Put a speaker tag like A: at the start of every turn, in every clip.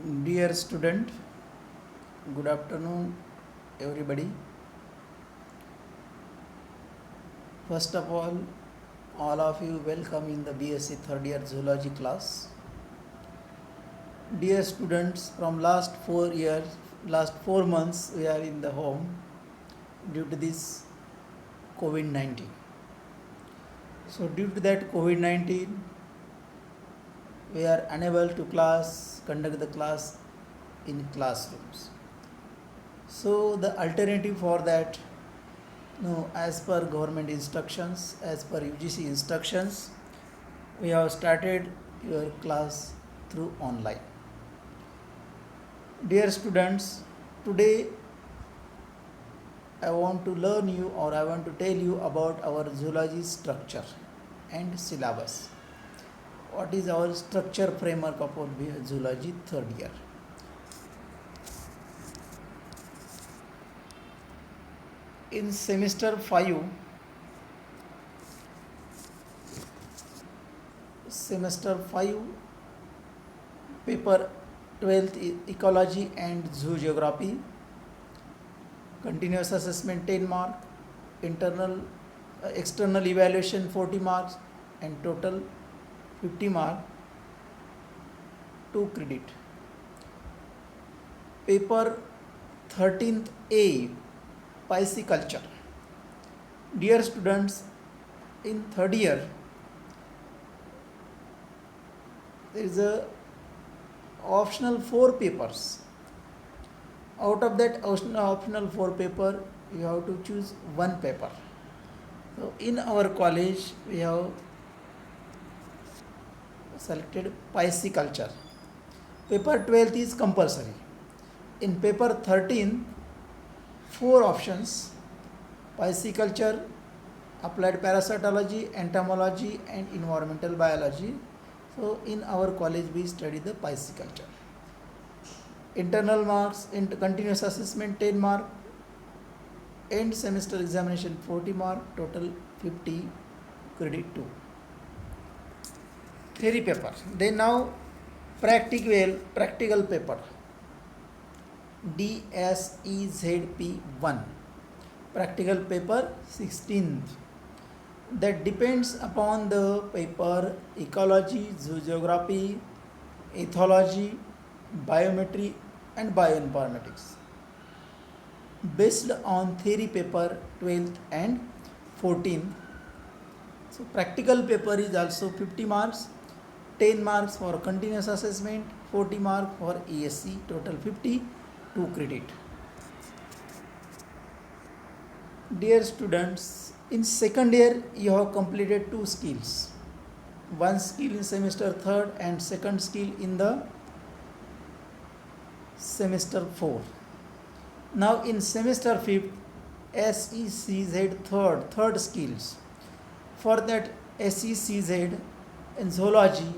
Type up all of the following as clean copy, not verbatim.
A: Dear student, good afternoon everybody. First of all of you welcome in the BSc third year zoology class. Dear students, from last 4 months we are in the home due to this COVID-19. So due to that COVID-19, we are unable to conduct the class in classrooms. So the alternative for that, as per government instructions, as per UGC instructions, we have started your class through online. Dear students, today I want to tell you about our zoology structure and syllabus. What is our structure framework of our zoology third year? In semester 5, paper 12th ecology and zoo geography, continuous assessment 10 mark, external evaluation 40 marks, and total 50 mark, 2 credit. Paper 13th A, pisciculture. Dear students, in third year there is a optional 4 papers. Out of that optional 4 paper, you have to choose 1 paper. So in our college we have selected pisciculture. Paper 12th is compulsory. In paper 13, 4 options: pisciculture, applied parasitology, entomology, and environmental biology. So in our college we study the pisciculture. Internal marks, continuous assessment 10 mark, end semester examination 40 mark, total 50 credit 2. Theory paper. Then now practical paper. DSEZP 1. Practical paper 16th. That depends upon the paper ecology, zoography, ethology, biometry, and bioinformatics. Based on theory paper 12th and 14th. So practical paper is also 50 marks, 10 marks for continuous assessment, 40 marks for ESC, total 50, 2 credit. Dear students, in second year you have completed 2 skills. 1 skill in semester 3rd and 2nd skill in the semester 4. Now in semester 5th, SECZ third skills. For that SECZ in zoology,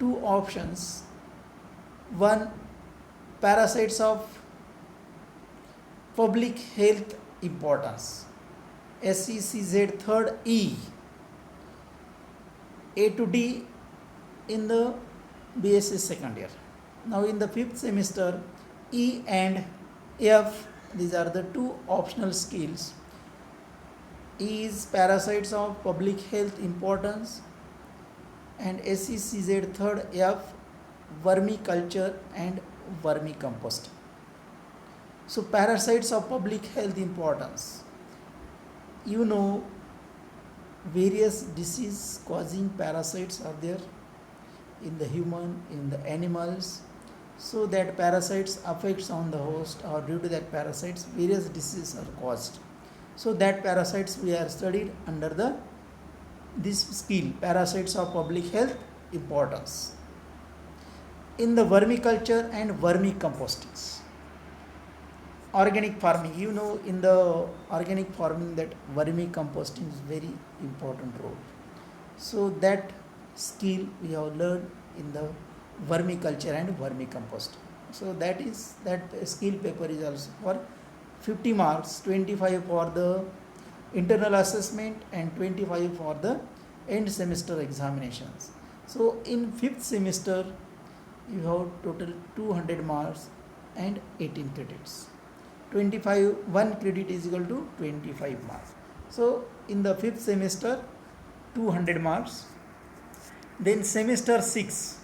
A: 2 options. 1, parasites of public health importance. SECZ third E. A to D in the BSc second year. Now in the 5th semester, E and F, these are the 2 optional skills. E is parasites of public health importance, and SECZ third F, vermiculture and vermicompost. So parasites of public health importance. Various disease causing parasites are there in the human, in the animals. So that parasites affects on the host, or due to that parasites various diseases are caused. So that parasites we are studied under this skill, parasites of public health importance. In the vermiculture and vermicomposting. Organic farming, in the organic farming that vermicomposting is very important role. So that skill we have learned in the vermiculture and vermicomposting. So that skill paper is also for 50 marks, 25 for the internal assessment and 25 for the end semester examinations. So in 5th semester you have total 200 marks and 18 credits. 25, 1 credit is equal to 25 marks. So in the 5th semester 200 marks. Then semester 6.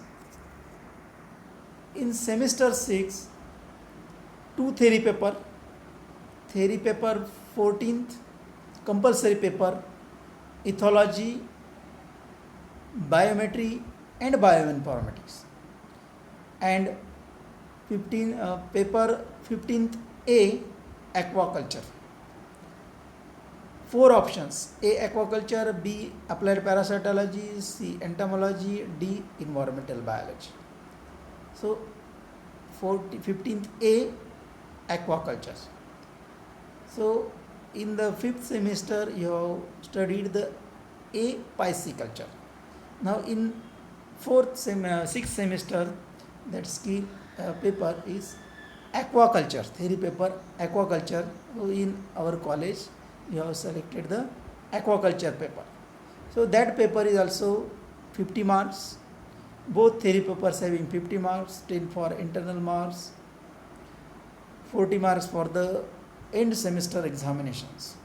A: In semester 6, 2 theory paper. Theory paper 14th, compulsory paper, ethology, biometry and bioinformatics. And paper 15th A, aquaculture. 4 options: A, aquaculture; B, applied parasitology; C, entomology; D, environmental biology. So 15th A, aquaculture. So in the 5th semester you have studied the A, pisciculture. Now in 6th semester, that skill paper is aquaculture, theory paper aquaculture. In our college you have selected the aquaculture paper. So that paper is also 50 marks. Both theory papers having 50 marks, 10 for internal marks, 40 marks for the end semester examinations.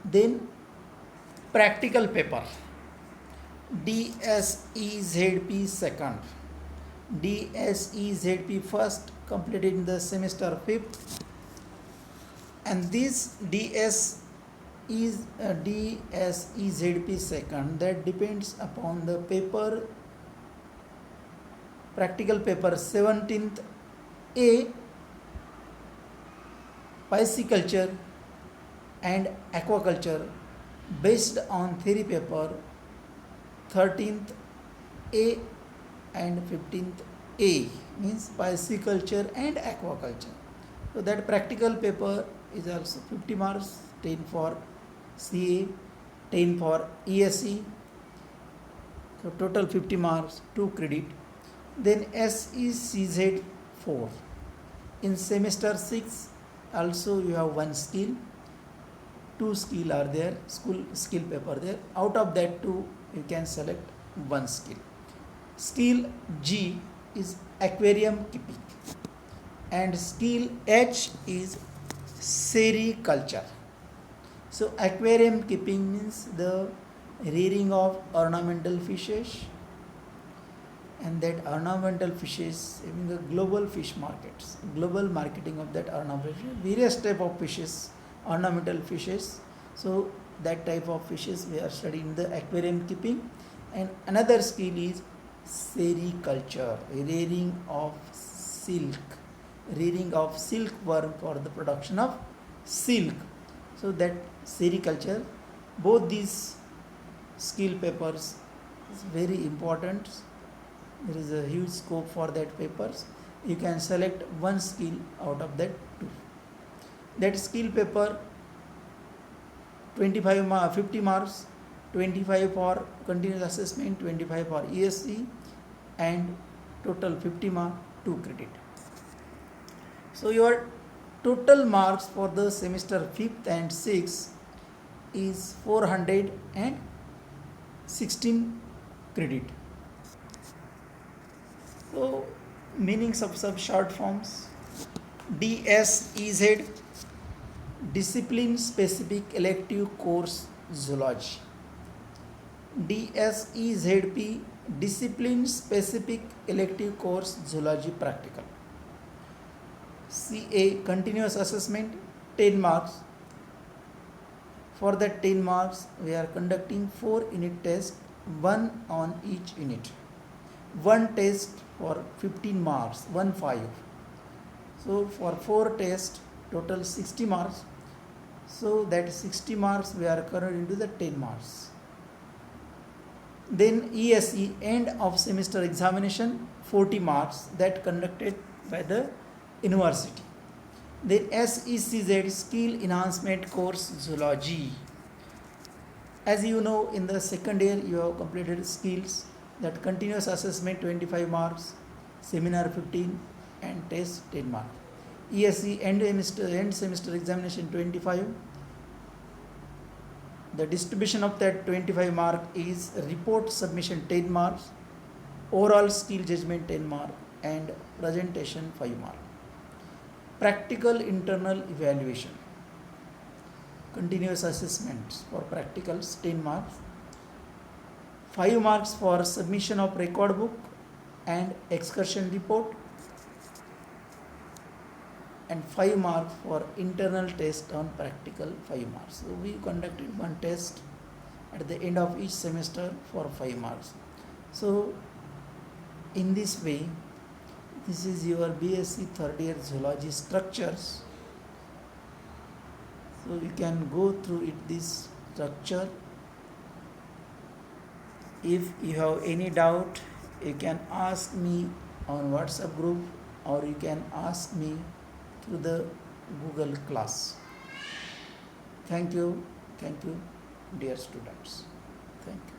A: Then practical paper, DSEZP second, DSEZP first, completed in the semester 5th, and this DSEZP second, that depends upon the paper, practical paper 17th A, pisciculture and aquaculture, based on theory paper 13th A and 15th A, means pisciculture and aquaculture. So that practical paper is also 50 marks, 10 for CA, 10 for ESE. So total 50 marks, 2 credit. Then SECZ 4. In semester 6 also you have 1 skill, 2 skill are there, skill paper there. Out of that 2 you can select 1 skill. Skill G is aquarium keeping and skill H is sericulture. So aquarium keeping means the rearing of ornamental fishes, and that ornamental fishes having a global fish markets, global marketing of that ornamental, various type of fishes, ornamental fishes. So that type of fishes we are studying the aquarium keeping. And another skill is sericulture, rearing of silkworm for the production of silk. So that sericulture, both these skill papers is very important. There is a huge scope for that papers. You can select 1 skill out of that 2. That skill paper 50 marks, 25 for continuous assessment, 25 for ESE, and total 50 mark, 2 credit. So your total marks for the semester 5th and 6th is 416 credit. So meanings of some short forms: DSEZ, discipline specific elective course zoology; DSEZP, discipline specific elective course zoology practical; CA, continuous assessment 10 marks. For that 10 marks we are conducting 4 unit tests, 1 on each unit. 1 test for 15 marks, 1-5. So for 4 tests, total 60 marks. So that 60 marks we are converted into the 10 marks. Then ESE, end of semester examination, 40 marks, that conducted by the university. Then SECZ, skill enhancement course zoology. As you know, in the second year you have completed skills, that continuous assessment 25 marks, seminar 15 and test 10 marks. ESE, end semester examination 25. The distribution of that 25 mark is report submission 10 marks, overall skill judgment 10 mark, and presentation 5 mark. Practical internal evaluation, continuous assessments for practicals 10 marks, 5 marks for submission of record book and excursion report, and 5 marks for internal test on practical 5 marks. So we conducted one test at the end of each semester for 5 marks. So in this way, this is your BSc third year zoology structures. So you can go through it, this structure. If you have any doubt, you can ask me on WhatsApp group, or you can ask me through the Google class. Thank you, dear students. Thank you.